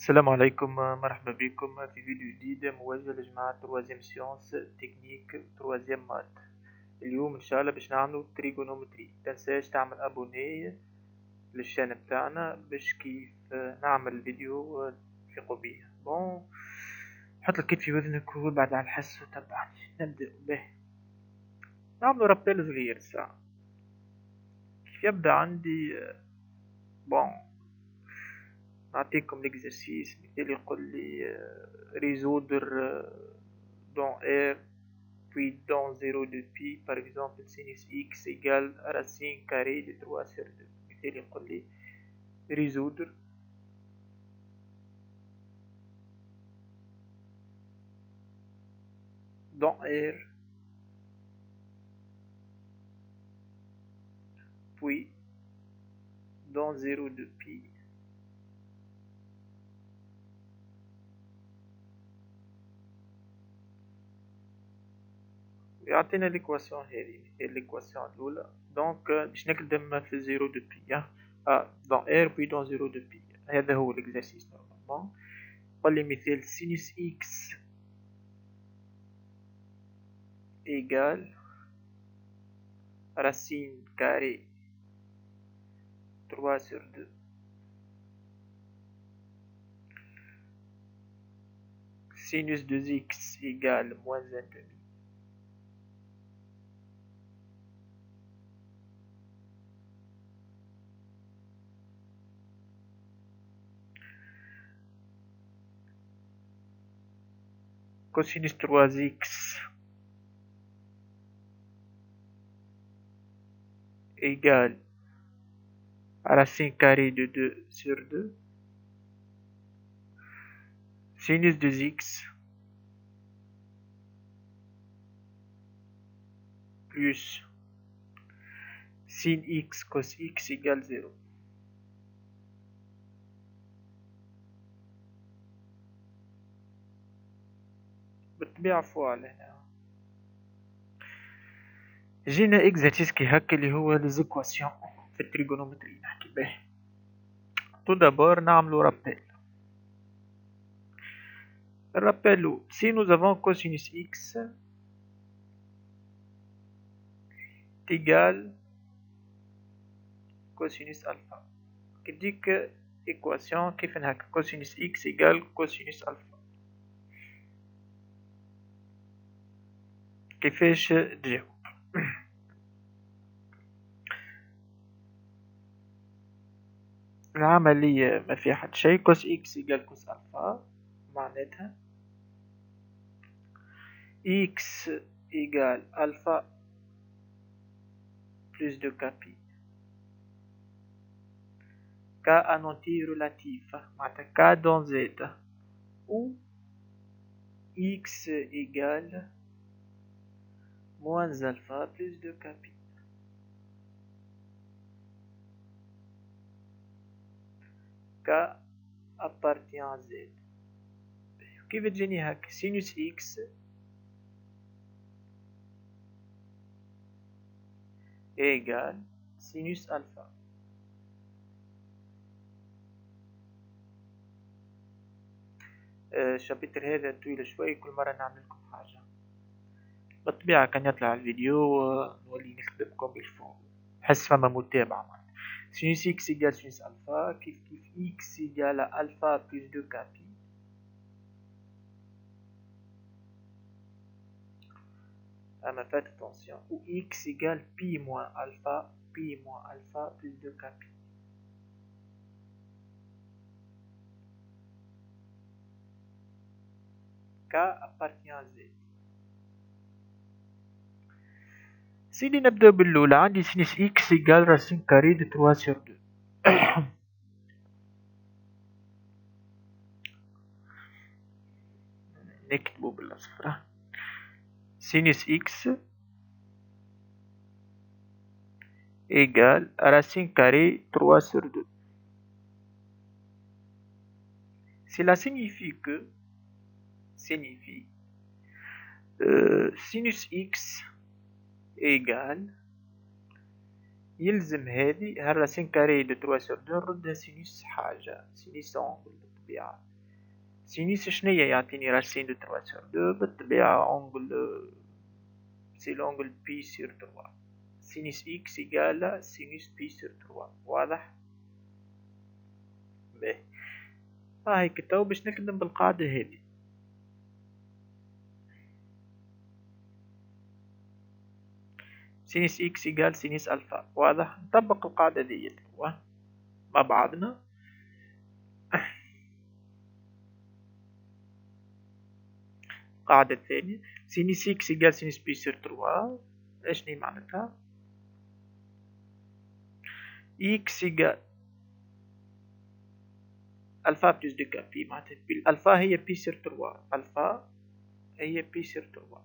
السلام عليكم، مرحبا بكم في فيديو جديد موجه لجماعة تروازيام سيونس تكنيك تروازيام مات. اليوم ان شاء الله باش نعملو تريغونومتري. متنساش تعمل ابوني للشان بتاعنا باش كيف نعمل فيديو تفيقوا بيه. بون، حط الكيت في وذنك وبعد على الحس وتبعني. نبدأ به نعملو رابيل صغير ساعة. كيف يبدأ عندي بون نعطيكم l'exercice. مثال يقول لي résoudre dans R puis dans 0 de pi, par exemple sinus x égale racine carrée de 3 sur 2. مثال يقول لي résoudre dans R puis dans 0 de pi يعطينا ليكواسيون هذه. مثال ليكواسيون الأولى دونك باش نخدم في 0 دو بي دون ار بي دون 0 دو بي. هذا هو ليكزارسيس نورمالمون. قال لي مثال سينوس اكس ايغال راسين كاري 3 sur 2 sinus de x égale moins 1 demi. Cosinus 3x égale racine carrée de 2 sur 2 sinus de x plus sin x cos x égale 0. بالطبيعة فوال هنا جينا اكزرسيس كي هكا اللي هو ليزيكواسيون في التريغونومتري نحكي به. تو دابور نعملو رابيل. الرابيل si nous avons cosinus x égale cosinus alpha. كديك ايكواسيون كيف هكا cosinus x égale cosinus alpha. كيفاش تجاوب؟ العملية ما فيها حد شيء. كوس اكس يقال كوس الفا معناتها اكس يقال الفا بلس دو كابي كا انونتي ريلاتيف معناتها كا دون زيتا او اكس يقال موان الفا بلس دو كابي كا appartient Z. كيف تجيني هاك سينوس اكس ايغال سينوس الفا. الشابتر هذا طويل شوي، كل مرة نعمل لكم حاجة. بالطبيعة كان يطلع الفيديو نولي نخدمكم بالفو حس فما متابعة معنا. سينوس اكس ايغال سينوس الفا كيف اكس ايغال الفا بلس دو كابي اما فات اتونسيون و اكس ايغال بي موان الفا بلس دو كابي كا appartient Z. سيدي نبدأ بالأولى. عندي سينوس إكس إيجال راسين كاري دو 3 سور 2. نكتبو بالأصفر. سينوس إكس إيجال راسين كاري 3 sur 2. Cela signifie que sinus x إيجال يلزم هذه هالراسين كاري دو 3 sur 2 نردها سينوس حاجة سينوس أنغل بالطبيعة. سينيس شنيا يعطيني راسين دو 3 سور 2 بالطبيعة اونغل سي لونغل بي سور 3. سينيس اكس ايكال سينيس بي سور 3. واضح؟ باهي هيك تو باش نخدم بالقاعدة هذي. سينيس اكس ايكال سينيس الفا. واضح؟ نطبق القاعدة دي مع بعضنا. القاعدة الثانية سينيس اكس ايكال سينيس بي سور 3. اشني معناتها؟ اكس ايكال الفا بلس دو كا بي، معناتها الفا هي بي سور 3. الفا هي بي سور 3.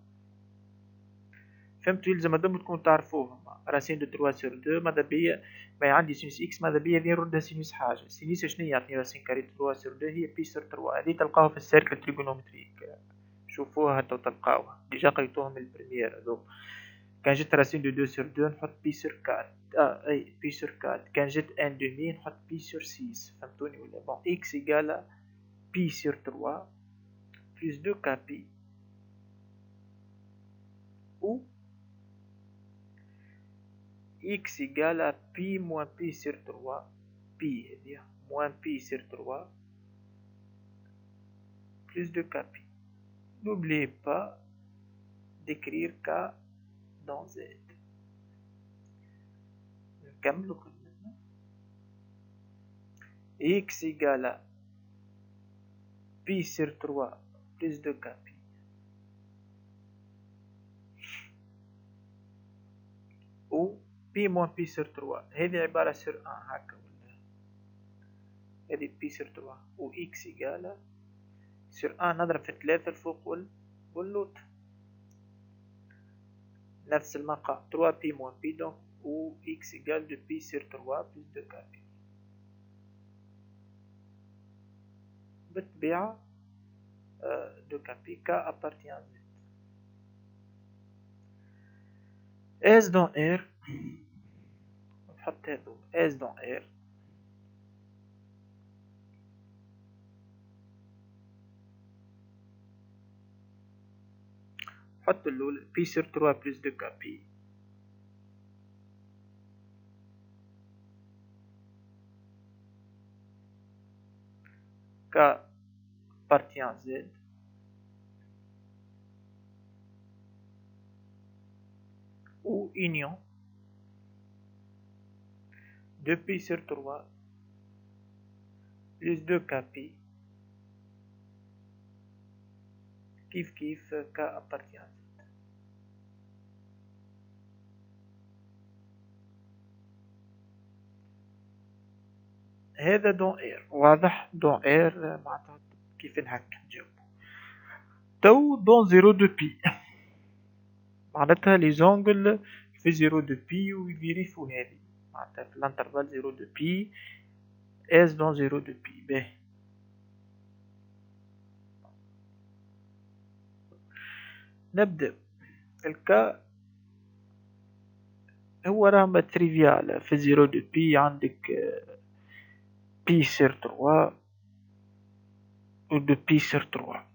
فهمتوا؟ يلزم هذوما تكونوا تعرفوهم. راسين دو 3 سور 2 ماذا بيا ما عندي سينوس اكس ماذا بيا ذي نردها سينوس حاجة. سينوس شنو يعطيني راسين كاري 3 سور 2 هي بي سور 3. هذه تلقاوها في السيركل تريغونومتريك، شوفوها تو تلقاوها ديجا قريتوهم من البريمير هذوك. كان جت راسين دو 2 سور 2 نحط بي سور 4. اي بي سور 4. كان جت ان دومي نحط بي سور 6. فهمتوني ولا؟ بون اكس ايكال بي سور 3 بلس 2 كا بي ou x égale à pi moins pi sur 3. Pi هذه moins pi sur 3 plus de kp. N'oubliez pas d'écrire k dans z. نكملوا كلنا. x égale à pi sur 3 plus de kp ou pi moins pi sur 3. هذه عبارة sur 1 هكا ولا هذه pi sur 3 و x égale sur 1 نضرب في 3 الفوق واللوت نفس المقام 3 pi moins pi donc ou x égale de pi sur 3 plus de kp. بالطبيعة de kp k appartient à z. S dans R نحط هذو S dans R نحط الأول pi sur 3 plus de kp k appartient à z ou union de pi sur 3 plus 2 kp كيف k appartient à z. هذا دون اير. واضح؟ دون اير معناتها كيف نهكا نجاوبو. تو دون زيرو دو بي معناتها لي زونغل في زيرو دو بي ويفيريفو هذه معناتها في الانترفال زيرو دو بي اس دون زيرو دو بي. باهي نبدأ. الكا هو راه تريفيال في زيرو دو بي عندك بي سير 3 و دو بي سير 3.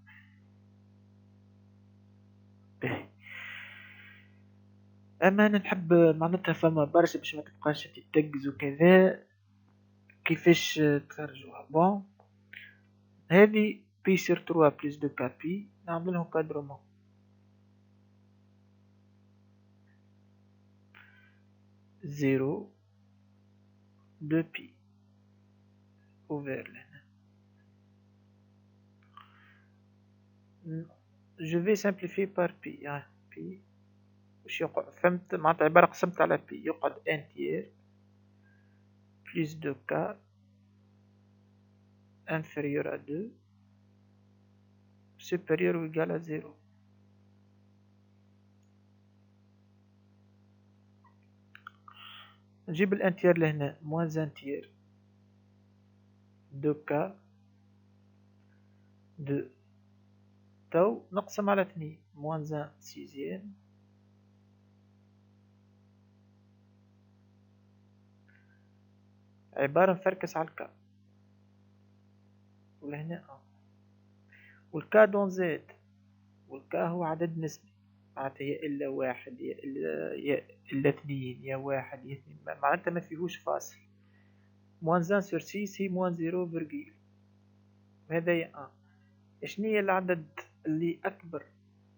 باهي اما انا نحب معناتها فما برشا باش ما تبقاش تتقز وكذا كيفاش تخرجوها. بون هذه بي سير 3 بلس دو كا بي نعملهم كادرومون 0 2 بي ouvert لهنا. je vais simplifier par pi. بي وش يقعد؟ فهمت معناتها عبارة قسمت على بي يقعد ان تير plus de k inférieur à 2 supérieur ou égal à 0. نجيب الانتير لهنا moins un tiers de k de تو نقسم على 2 moins un sixième عبارة نفركس على الكا ولهنا والكا دون زد، والكا هو عدد نسبي، معناتها يا إلا واحد يا إلا اثنين، يا واحد يا اثنين، معناتها ما فيهوش فاصل. موان زان سور سيس هي موان زيرو فيرغيل، هذايا ان. شنيا العدد اللي أكبر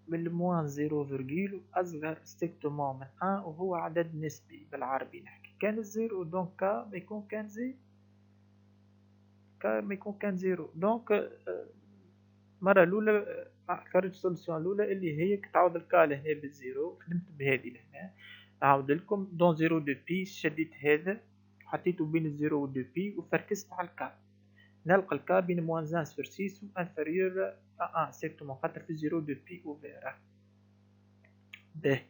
من الموان زيرو فيرغيل وأصغر ستيكتومون من ان، وهو عدد نسبي بالعربي نحكي. كان الزيرو دونك كا ما يكون كان زي كا ما يكون كان زيرو. دونك المرة الأولى خرج السوليسيون الأولى اللي هي تعوض الكا لهنا بالزيرو، خدمت بهذه لهنا. نعاود لكم دون زيرو دو بي، شديت هذا حطيته بين الزيرو و دو بي وفركزت على الكا، نلقى الكا بين موان زان سور سيس و انفيريور ا ان سيكتومون، خاطر في الزيرو دو بي اوفير. باهي،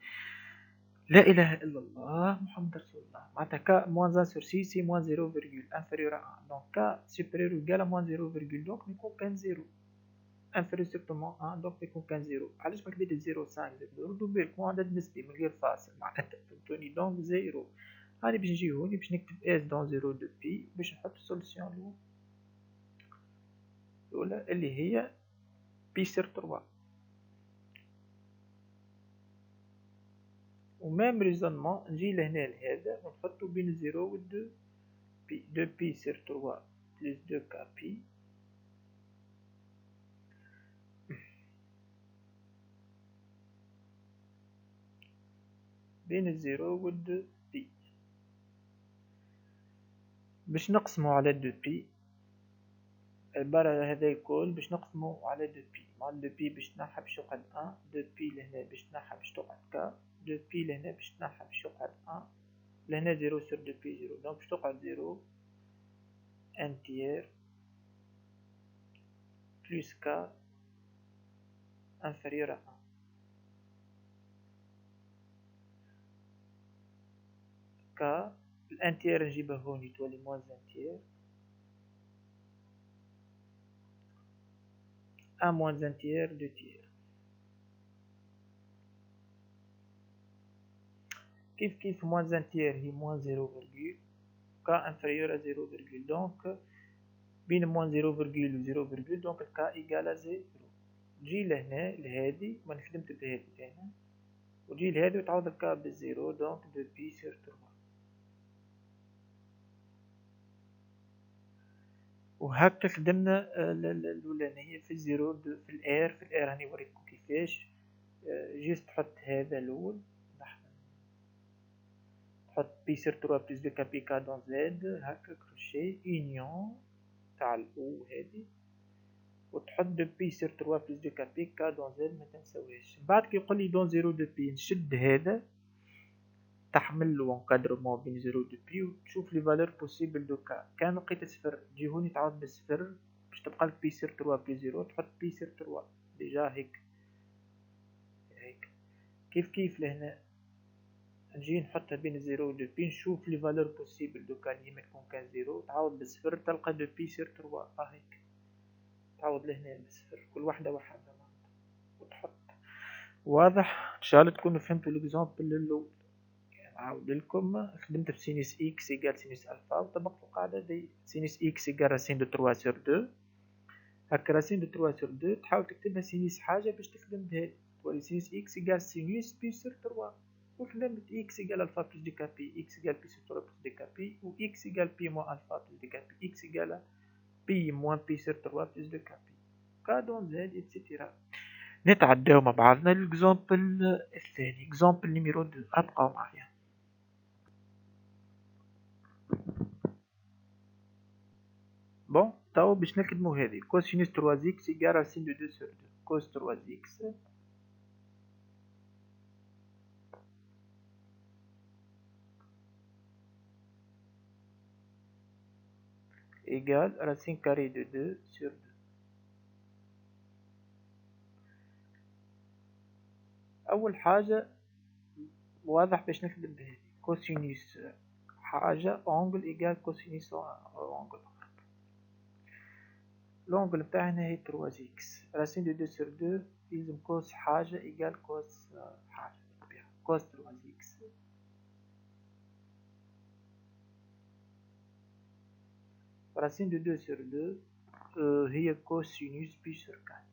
لا إله إلا الله محمد رسول الله. معناتها كا موان زان سور سيس هي موان زيرو فيرغول انفيريور ا ان، دونك كا سوبيريور إيكال موان زيرو فيرغول، دونك يكون كان زيرو. انفيريور سيكتومون ان، دونك يكون كان زيرو. علاش ما كديت زيرو سانك؟ ردوا بالكم عدد نسبي من غير فاصل معناتها، فهمتوني؟ دونك زيرو. هاني باش نجي هوني باش نكتب اس دون زيرو دو بي باش نحط السوليسيون الأولى اللي هي بي سير تروا. ومام ريزونمون نجي لهنا لهذا ونحطو بين الزيرو و دو بي. دو بي سير تروا بلس دو كا بي بين الزيرو و دو بي. باش نقسمو على دو بي، العبارة هذا الكل باش نقسمو على دو بي. مع دو بي باش تنحى باش يقعد ان، دو بي لهنا باش تنحى باش تقعد كا، دو بي لهنا باش تنحى باش يقعد ان، لهنا زيرو سور دو بي زيرو، دونك باش تقعد زيرو ان تيير بلس كا انفيريور ا ان. كا الانتيير نجيبه هوني تولي موان انتيير، ان موان انتيير دو تيير. كيف كيف موان انتيير هي موان زيرو فيرغول، كا انفيريور ا زيرو فيرغول، دونك بين موان زيرو فيرغول و زيرو فيرغول، دونك الكا ايكال زيرو. نجي لهنا لهادي وانا خدمت بهادي هنا، وتجي لهادي وتعوض الكا بالزيرو، دونك دو بي سير تروا. وهكا خدمنا الأولانية في الزيرو في الار. في الار راني وريتكم كيفاش. جيست تحط هذا الأول، تحط بي سير تروا بلس دو كابي كا دون زد، هكا كروشي اونيون تاع الأو هادي، وتحط دو بي سير تروا بلس دو كابي كا دون زد ما تنساوهاش. بعد كي يقولي دون زيرو دو بي نشد هذا، تحمل له انكادرمون بين زيرو دو بي وتشوف لي فالور بوسيبل دو كا. كان لقيت صفر تجي هوني تعوض بالصفر باش تبقى لك بي سير تروا بلس زيرو، تحط بي سير تروا ديجا هيك. كيف كيف لهنا نجي نحطها بين زيرو و دو بي، نشوف لي فالور بوسيبل دو كا اللي ما تكون كان زيرو، تعوض بالصفر تلقى دو بي سير تروا. هيك تعوض لهنا بالصفر كل واحدة وحدها وتحط. واضح؟ ان شاء الله تكونوا فهمتوا ليكزامبل الاول. نعاود لكم. خدمت بسينيس اكس ايكال سينيس الفا وطبقت القاعدة دي. سينيس اكس ايكال راسين دو تروا سور دو، هاكا راسين دو تروا سور دو تحاول تكتبها سينيس حاجة باش تخدم بهذه، تولي سينيس اكس ايكال سينيس بي سور تروا. وخدمت اكس ايكال الفا بلس دي كابي، اكس ايكال بي سور تروا بلس دي كابي، و اكس ايكال بي موان الفا بلس دي كابي، اكس ايكال بي موان بي سور تروا بلس دو كابي، كا دون زد اتسيتيرا. نتعداو مع بعضنا للإكزامبل الثاني. إكزامبل نيميرو 2، أبقاو معايا. بون توا باش نخدمو هذه كوسينوس 3 إكس إيكال راسين دو 2 سور 2، كوس 3 إكس إيكال راسين كاري دو 2 سور 2. أول حاجة واضح باش نخدم بهذه كوسينوس حاجة أونغل إيكال كوسينوس أونغل. الأونغل بتاعنا هي 3 إكس، راسين دو 2 سور 2 يلزم كوس حاجة إيكال كوس حاجة، كوس 3 إكس راسين دو 2 سور 2 هي كوسينوس بي سور 4.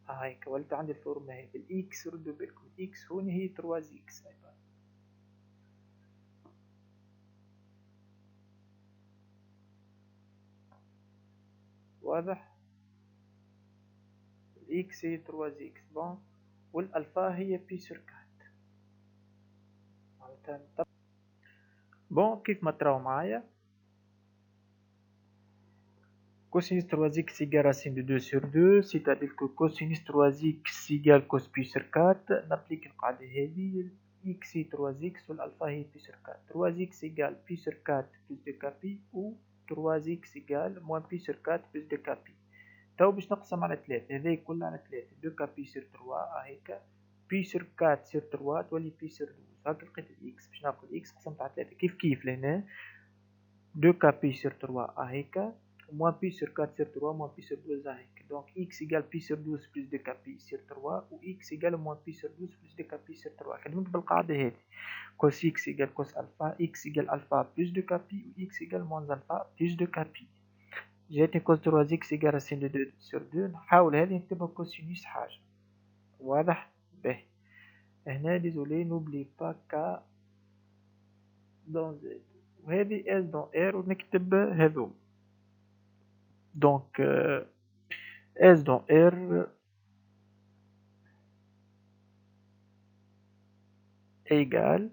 هيك ولت عندي الفورمة هي الإكس. ردوا بالكم الإكس هون هي 3 إكس أيضا. واضح؟ الإكس هي 3 إكس بون، والألفا هي بي سور 4. بون كيف ما تراو معايا cosinus 3x égale racine de 2 sur 2, c'est-à-dire que cosinus 3x égale cos pi sur 4. نابليك القاعدة هذه x هي 3x والألفا هي pi sur 4. 3x égale pi sur 4 plus 2 kpi ou 3x égale moins pi sur 4 plus 2 kpi. تو باش نقسم على 3 هذا كله على 3 2 كبي sur 3 هيك بي sur 4 sur 3 تولي بي sur 12. هاك لقيت الاكس باش ناخذ x قسمت على 3 كيف لهنا 2 كبي sur 3 هيك moins pi sur 4 sur 3 moins pi sur 2 هيك. donc x égale pi sur 12 plus 2 كبي sur 3 و x égale moins pi sur 12 plus 2 كبي sur 3. خدمت بالقاعدة هذه cos x égale cos alpha x égale alpha plus 2 كبي و x égale moins alpha plus 2 كبي. جاتني cos 3x égale racine de 2 sur 2 نحاول هذه نكتبها كوسينوس حاجة. واضح؟ باهي هنا ديزولي نوبلي با كا دون زد وهذه اس دون ار ونكتب هذو. دونك اس دون ار ايجال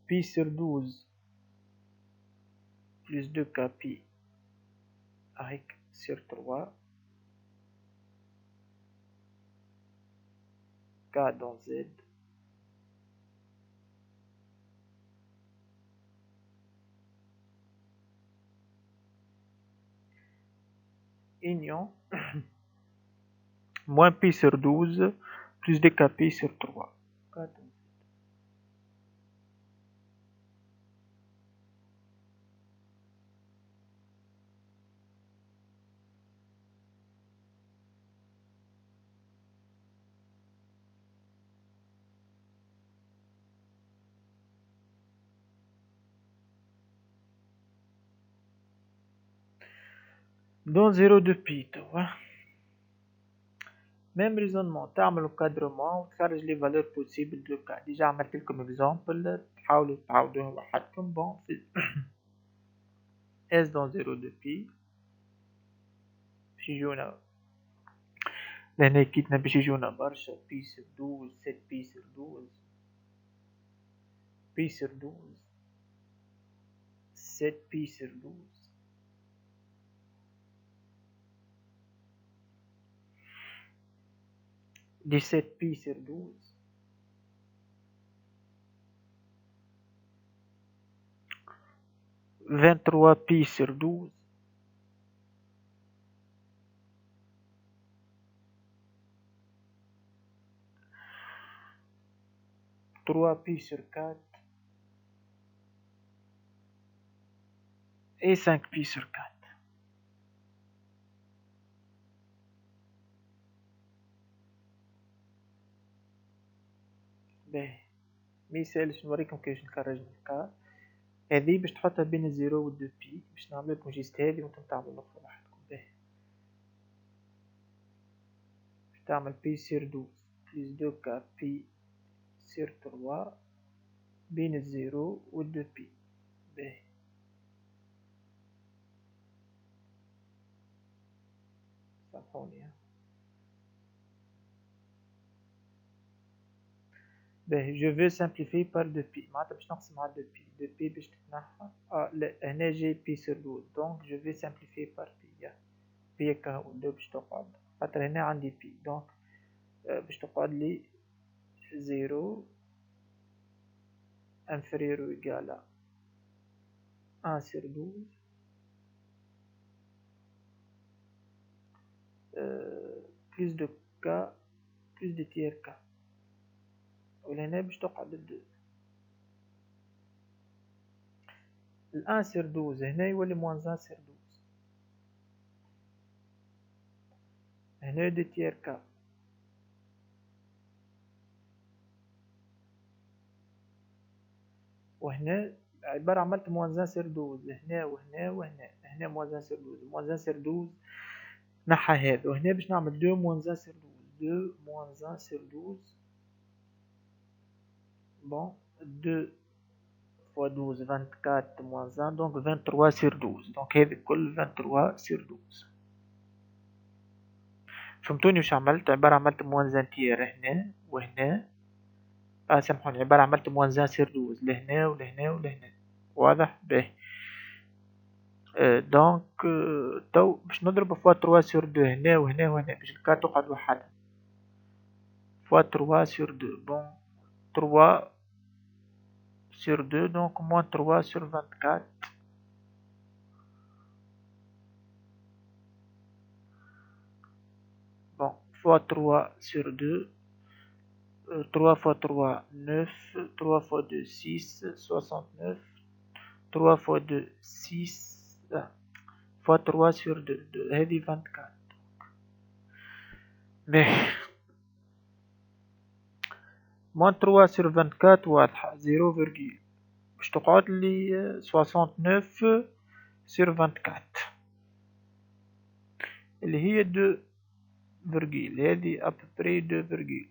بي sur 12 plus 2 k pi هيك sur 3 k dans z union moins pi sur 12 plus 2 k pi sur 3 k dans z. dans 0 de pi توا même raisonnement تعملوا encadrement وتخرج les valeurs possibles de cas. déjà عملت لكم exemple تحاولوا تعودوها وحدكم. bon s dans 0 de pi باش يجونا لهنا كيتنا باش يجونا برشا بي sur 12 7 بي sur 12 بي sur 12 7 بي sur 12 17 pi sur 12 23 pi sur 12 3 pi sur 4 et 5 pi sur 4. باهي ميسالش نوريكم كيفاش نخرج الكا هذه باش تحطها بين الزيرو والدو بي باش نعمل لكم جيست هذه وانتم تعملوا نقطة وحدكم. باهي باش تعمل بي سير 12 بليس 2 كا بي سير 3 بين الزيرو والدو بي. باهي سامحوني. باهي جو في سامبليفي بار دو بي معناتها باش نقسم على دو بي باش تتنحى. لا هنا جاي بي سير 12 دونك جو في سامبليفي بار بي. بي هكا دو باش تقعد خاطر هنا عندي بي دونك باش تقعد لي 0 inférieur ou égal à 1 sur 12 plus de k plus de tiers k ولهنا باش تقعد ال 1 sur 12 هنا يولي moins 1 sur 12 هنا 2 tiers k وهنا عبارة عملت موان سير 12 هنا وهنا وهنا، هنا موان سير 12 موان سير 12 نحى هذا، وهنا باش نعمل 2 موان سير 12 2 موان سير 12 بون 2 fois 12 24 moins 1 donc 23 sur 12 donc هذي كل 23 sur 12. فهمتوني واش عملت؟ عبارة عملت موان ان تير هنا وهنا، سامحوني، عبارة عملت موان ان سير 12 لهنا ولهنا ولهنا، واضح؟ باهي. دونك تو باش نضرب فوا 3 سور 2 هنا وهنا وهنا باش الكا تقعد وحدها، فوا 3 سور 2 بون 3 سور 2 دونك موان 3 سور 24 بون فوا 3 سور 2 3 fois 3 9 3 fois 2 6 69 3 fois 2 6 fois 3 sur 2 هذه 24. باهي موان 3 sur 24 واضحة 0 فيرجيل باش تقعد لي 69 sur 24 اللي هي 2 فيرجيل، هذه ابري 2 فيرجيل.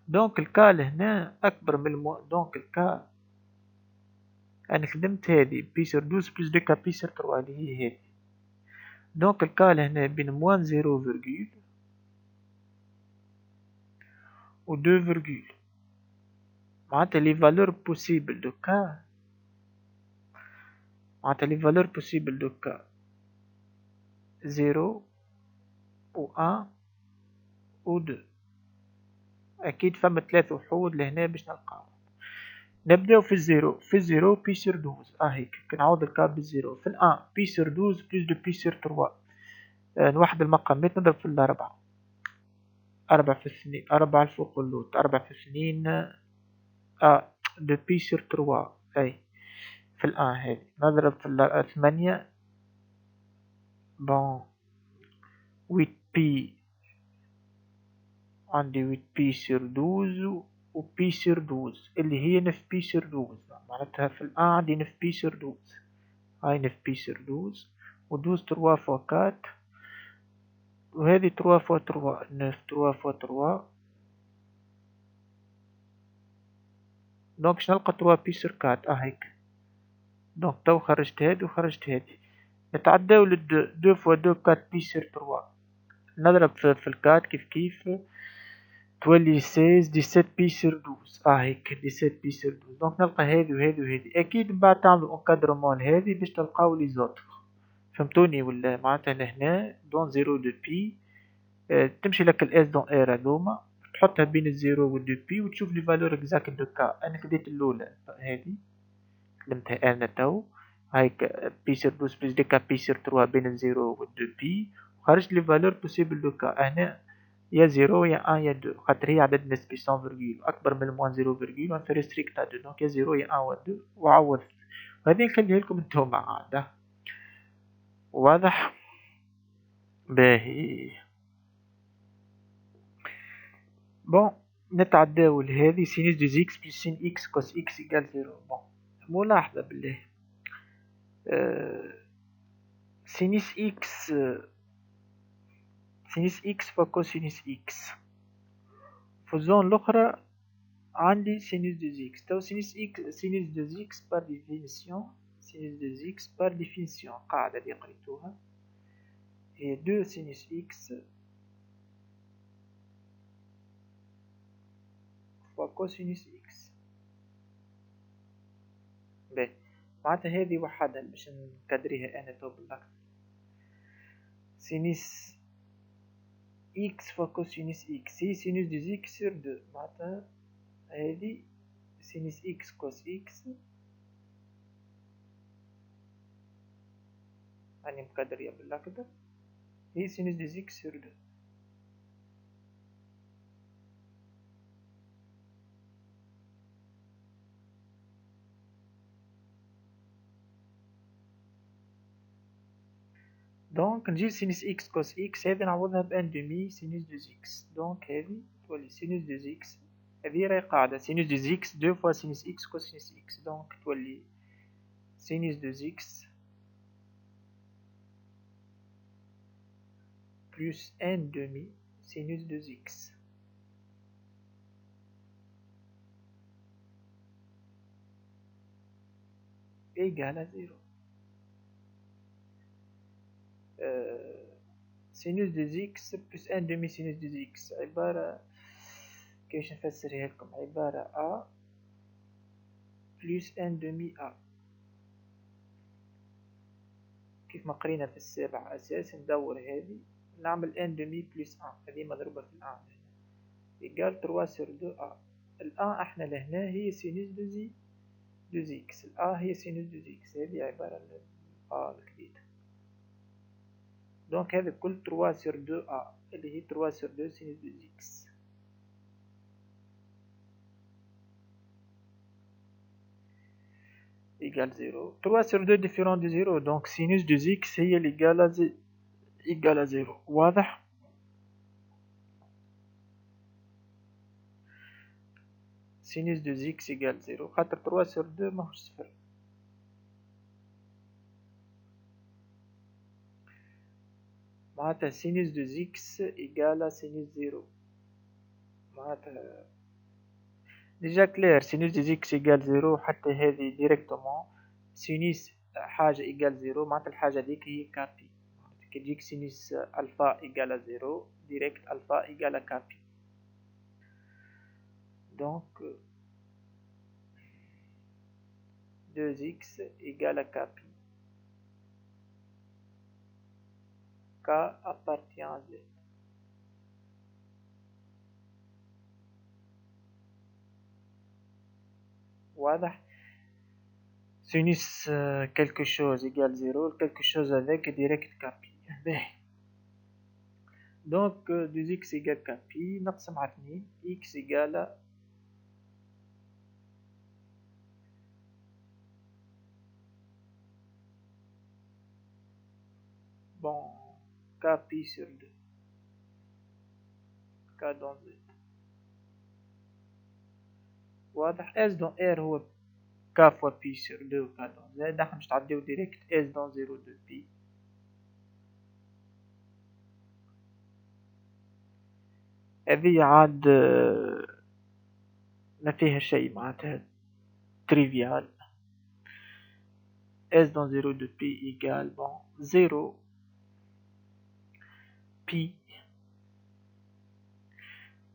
دونك الكا لهنا اكبر من دونك الكا انا خدمت هذه بي سور 12 بلس 2 كا بي سور 3 اللي هي هذه. دونك الكا لهنا بين موان 0 فيرجيل و 2 فيرجيل، معناتها لي فالور بوسيبل دو كا، معناتها لي فالور بوسيبل دو كا 0 و 1 و 2. اكيد فما 3 وحود لهنا باش نلقاو. نبداو في الزيرو، في الزيرو بي سور 12 هيك كنعوض الكا بالزيرو، في الان بي سور 12 بلس دو بي سور 3 نوحد المقامات نضرب في الأربعة، 4 في 2 4 الفوق اللوط 4 في 2 دو بي سور 3 أي في الآن هذه نضرب في 8 بون 8 بي، عندي 8 بي سور 12 و بي سور 12 اللي هي 9 بي سور 12 معناتها في الآن عندي 9 بي سور 12 هاي 9 بي سور 12 و 12 3 فوا 4 وهذه 3 فوا 3 9 3 فوا 3 دونك باش نلقى 3 بي سور 4 هيك. دونك تو خرجت هذه وخرجت هذه، نتعداو للدو 2 فوا 2 4 بي سور 3 نضرب في الكات كيف تولي 16 17 بي سور 12 هيك 17 بي سور 12. دونك نلقى هذه وهذه وهذه، اكيد من بعد تعملوا انكادرمون هذه باش تلقاو لي زوتر. فهمتوني ولا؟ معناتها لهنا دون 0 2 بي تمشي لك الاس دون اير هذوما تحطها بين الزيرو والدو بي وتشوف لي فالور اكزاكت دو كا. انا خديت الاولى هذه خدمتها انا تو هايك بي سور 12 بلس دي كا بي سور 3 بين الزيرو والدو بي وخرجت لي فالور بوسيبل دو كا. هنا يا زيرو يا ان يا دو خاطر هي عدد نسبي 100 فيرجيل اكبر من موان 0 فيرجيل وان ريستريكت دو دونك يا زيرو يا ان يا دو وعوض. وهذه نخليها لكم انتم عادة. واضح؟ باهي بون نتعداو لهذه سينيس دو زيكس بلس سين اكس كوس اكس ايكال زيرو. بون ملاحظة بالله سينيس اكس سينيس اكس فكوسينيس اكس في الزون الاخرى عندي سينيس دو زيكس. تو سينيس اكس سينيس دو زيكس بار ديفينيسيون سينيس دو زيكس بار ديفينيسيون قاعدة اللي قريتوها هي دو سينيس اكس فكوسينيس اكس. باهي معناتها هذه وحدها باش نكدريها انا تو بالاكثر. سينيس اكس فكوسينيس اكس هي سينيس دو زيكس سير دو معناتها هذه سينيس اكس كوس اكس راني مكدرية بالأكثر هي سينيس دو زيكس سير دو. دونك نجيب سينيس اكس كوس اكس هذه نعوضها بان دومي سينيس دو زيكس. دونك هذه تولي سينيس دو زيكس هذه راهي قاعدة سينوس دو زيكس دو فوا سينوس إكس كوسينوس إكس، دونك تولي سينوس دو زيكس بلس ان دومي سينوس دو زيكس égal à 0. سينوس دو زيكس بلس ان دومي سينوس دو زيكس عبارة كيفاش نفسرها لكم، عبارة أ بلس ان دومي أ، كيف ما قرينا في السابع أساس ندور هذه نعمل ان دومي بلس ان، هذه مضروبة في الان إيجال 3 سور 2 أ. الأن احنا لهنا هي سينوس دو زيكس، الأ هي سينوس دو زيكس، هذه عبارة عن أ الكبيرة، دونك هذا كل 3 سور 2 أ اللي هي 3 سور 2 سينوس دو زيكس إيجال 0. 3 سور 2 ديفيرون دو 0، دونك سينوس دو زيكس هي اللي إيجال 0. واضح؟ سينوس دو زيكس إيجال 0 خاطر 3 سور 2 ماهوش صفر. معناتها سينوس دو زيكس إيجال سينوس 0، معناتها ديجا كلير سينوس دو زيكس إيجال 0 حتى هذه ديريكتومون سينوس حاجة إيجال 0 معناتها الحاجة هذيك هي كابي، كي تجيك سينوس ألفا إيجال 0 ديريكت ألفا إيجال كابي، دونك 2x إيجال كابي K appartient à Z. واضح؟ سينوس quelque chose égale 0 quelque chose avec direct كابي. donc 2x égale كابي نقسم على 2 x égale bon كابي sur 2 K dans Z. واضح؟ S dans R هو K fois P sur 2 K dans Z، نحن مش تعديو direct S dans 0 de P. هذه عاد ما فيها شيء معناتها trivial. S dans 0 de P égale bon 0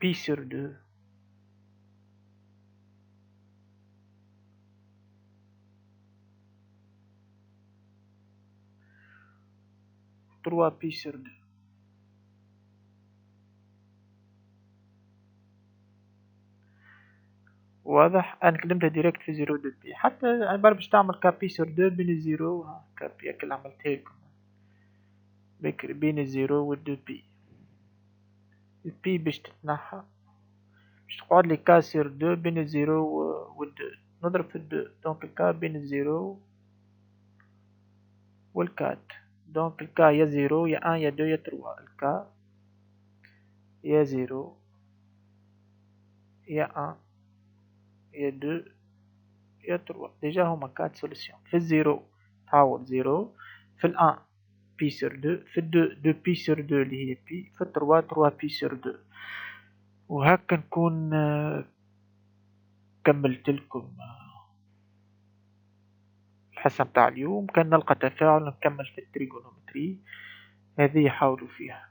P sur 2 3P sur 2. واضح؟ أنا كلمتها ديريكت في 0 دو بي، حتى عبارة باش تعمل كابي سور 2 بين الزيرو كابي هاك اللي عملتها لكم بكري بين الزيرو والدو بي. البي باش تتنحى باش تقعد لي كا سور 2 بين الزيرو والدو، نضرب في الدو دونك الكا بين الزيرو والكات، دونك الكا يا زيرو يا ان يا دو يا تروا، الكا يا زيرو يا ان يا دو يا تروا، ديجا هما 4 سوليسيون. في الزيرو تعوض زيرو، في الان بي سور دو، في الدو دو بي سور دو اللي هي بي، في التروا 3 بي سور دو. وهكا نكون كملت لكم الحصة متاع اليوم. كان نلقى تفاعل نكمل في التريغونومتري، هذه حاولوا فيها.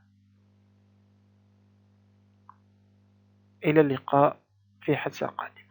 إلى اللقاء في حصة قادمة.